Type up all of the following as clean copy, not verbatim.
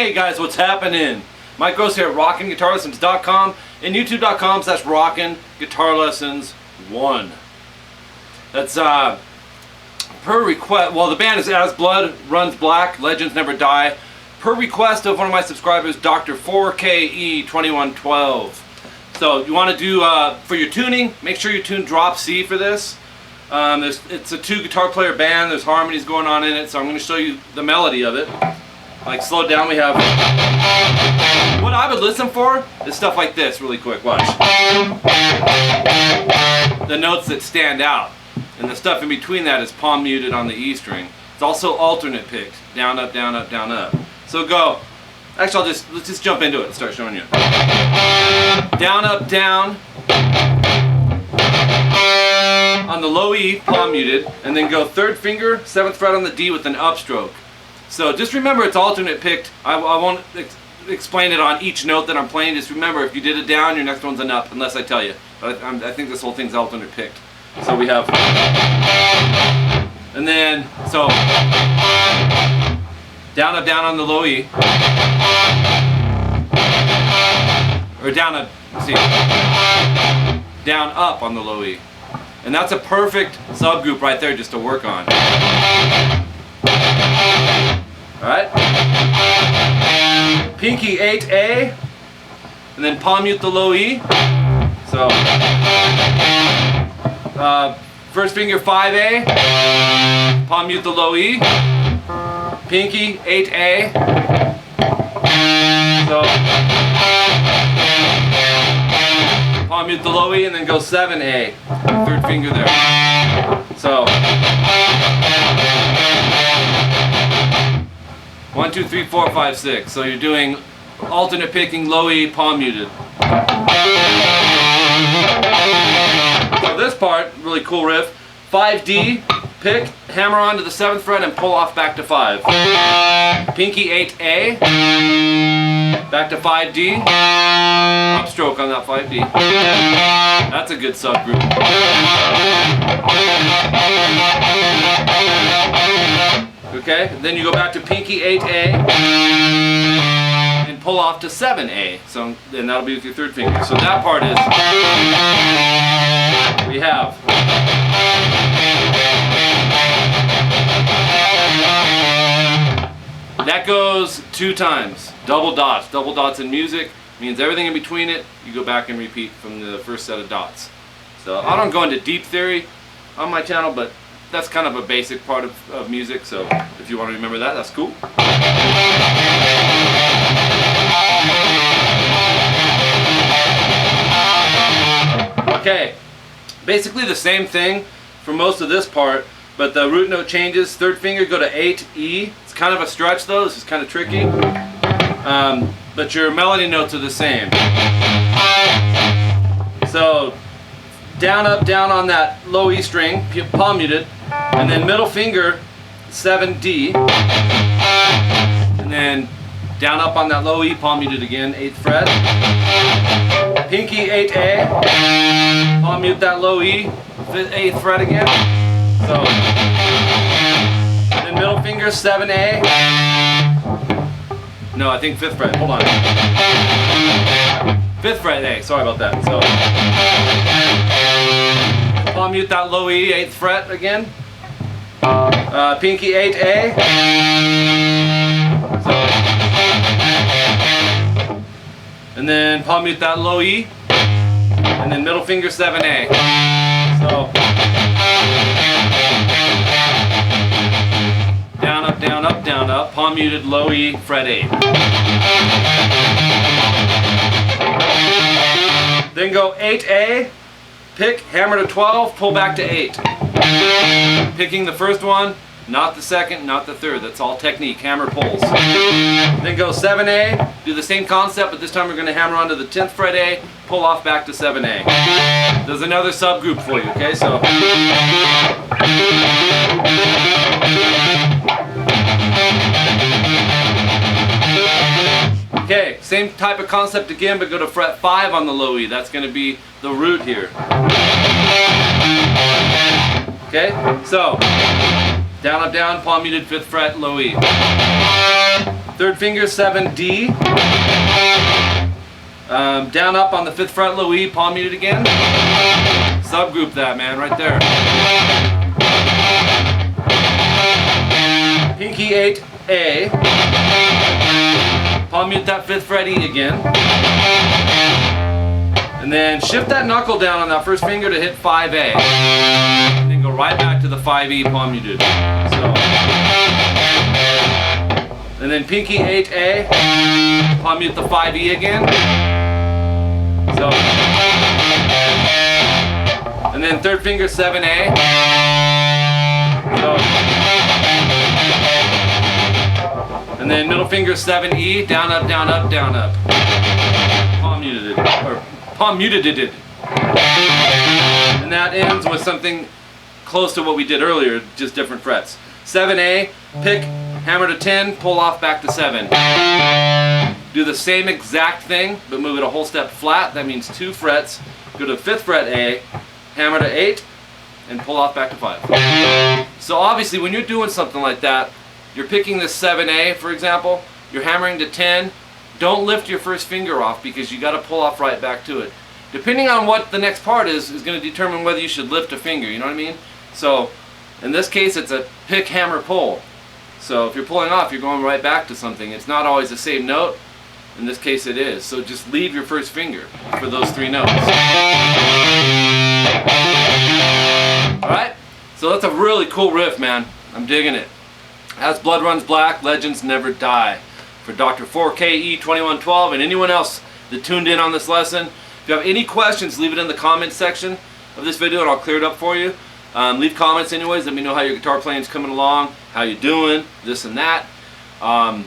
Hey guys, what's happening? Mike Gross here at rockinguitarlessons.com and youtube.com/rockinguitarlessons1. That's per request. Well, the band is As Blood Runs Black, Legends Never Die. Per request of one of my subscribers, Dr. 4KE2112. So you want to do for your tuning, make sure you tune drop C for this. It's a 2 guitar player band. There's harmonies going on in it, so I'm going to show you the melody of it. Like slow down, we have. What I would listen for is stuff like this, really quick. Watch. The notes that stand out, and the stuff in between that is palm muted on the E string. It's also alternate picked, down, up, down, up, down, up. So go. Actually, let's just jump into it and start showing you. Down, up, down. On the low E, palm muted, and then go 3rd finger, 7th fret on the D with an upstroke. So just remember it's alternate picked. I won't explain it on each note that I'm playing. Just remember, if you did a down, your next one's an up, unless I tell you. But I think this whole thing's alternate picked. So we have, and then so down, up, down on the low E, or down, up, see, down, up on the low E. And that's a perfect subgroup right there just to work on. Alright? Pinky 8A, and then palm mute the low E. So, 1st finger 5A, palm mute the low E. Pinky 8A. So, palm mute the low E and then go 7A, 3rd finger there. So 1, 2, 3, 4, 5, 6. So you're doing alternate picking, low E, palm muted. So this part, really cool riff. 5D, pick, hammer onto the 7th fret and pull off back to 5. Pinky 8A, back to 5D, upstroke on that 5D. That's a good subgroup. Okay, then you go back to Pinky 8A and pull off to 7A. So then that'll be with your 3rd finger. So that part is, we have that goes 2 times. Double dots. Double dots in music means everything in between it, you go back and repeat from the first set of dots. So I don't go into deep theory on my channel, but that's kind of a basic part of music, so if you want to remember that, that's cool. Okay, basically the same thing for most of this part, but the root note changes. 3rd finger, go to 8E. It's kind of a stretch though, this is kind of tricky. But your melody notes are the same. So, down, up, down on that low E string, palm muted, and then middle finger, 7D, and then down, up on that low E, palm muted again, 8th fret. Pinky 8A, palm mute that low E, 8th fret again. So, and then middle finger, 7A. No, I think 5th fret, hold on. 5th fret A, sorry about that. So, palm mute that low E, 8th fret again. Pinky 8A. So, and then palm mute that low E. And then middle finger 7A. So, down, up, down, up, down, up. Palm muted low E, fret 8. Then go 8A. Pick, hammer to 12, pull back to 8. Picking the first one, not the 2nd, not the 3rd. That's all technique, hammer pulls. Then go 7A, do the same concept, but this time we're going to hammer onto the 10th fret A, pull off back to 7A. There's another subgroup for you, okay? So. Okay, same type of concept again, but go to fret 5 on the low E. That's going to be the root here. Okay, so down, up, down, palm muted, 5th fret, low E. 3rd Third finger 7D. Down up on the 5th fret, low E, palm muted again. Subgroup that, man, right there. Pinky 8A. Palm mute that 5th fret E again. And then shift that knuckle down on that first finger to hit 5A. And then go right back to the 5E palm muted. So. And then pinky 8A. Palm mute the 5E again. So. And then third finger 7A. So. And then middle finger 7E, down up, down up, down up. Palm muted it, or palm muted it. And that ends with something close to what we did earlier, just different frets. 7A, pick, hammer to 10, pull off back to 7. Do the same exact thing, but move it a whole step flat. That means 2 frets. Go to 5th fret A, hammer to 8, and pull off back to 5. So obviously when you're doing something like that, you're picking this 7A, for example, you're hammering to 10, don't lift your first finger off because you got to pull off right back to it. Depending on what the next part is going to determine whether you should lift a finger, you know what I mean? So in this case it's a pick, hammer, pull. So if you're pulling off, you're going right back to something. It's not always the same note. In this case it is. So just leave your first finger for those 3 notes. Alright? So that's a really cool riff, man. I'm digging it. As blood runs black, legends never die. For Dr. 4KE2112 and anyone else that tuned in on this lesson, if you have any questions, leave it in the comments section of this video and I'll clear it up for you. Leave comments anyways, let me know how your guitar playing is coming along, how you doing, this and that. And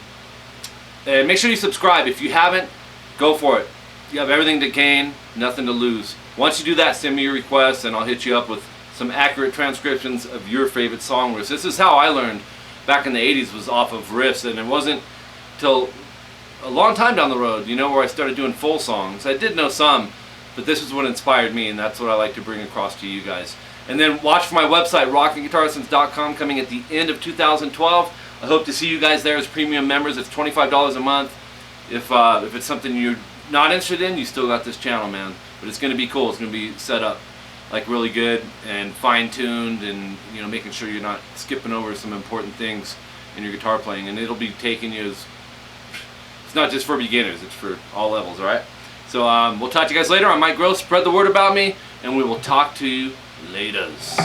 make sure you subscribe. If you haven't, go for it. You have everything to gain, nothing to lose. Once you do that, send me your requests and I'll hit you up with some accurate transcriptions of your favorite song riffs. This is how I learned back in the 80s, was off of riffs, and it wasn't till a long time down the road, you know, where I started doing full songs. I did know some, but this is what inspired me, and that's what I like to bring across to you guys. And then watch for my website, rockinguitarlessons.com, coming at the end of 2012. I hope to see you guys there as premium members. It's $25 a month. If it's something you're not interested in, you still got this channel, man. But it's going to be cool. It's going to be set up like really good and fine-tuned, and you know, making sure you're not skipping over some important things in your guitar playing. And it'll be taking you as, it's not just for beginners, it's for all levels. All right, so we'll talk to you guys later. I'm Mike Gross. Spread the word about me, and we will talk to you laters.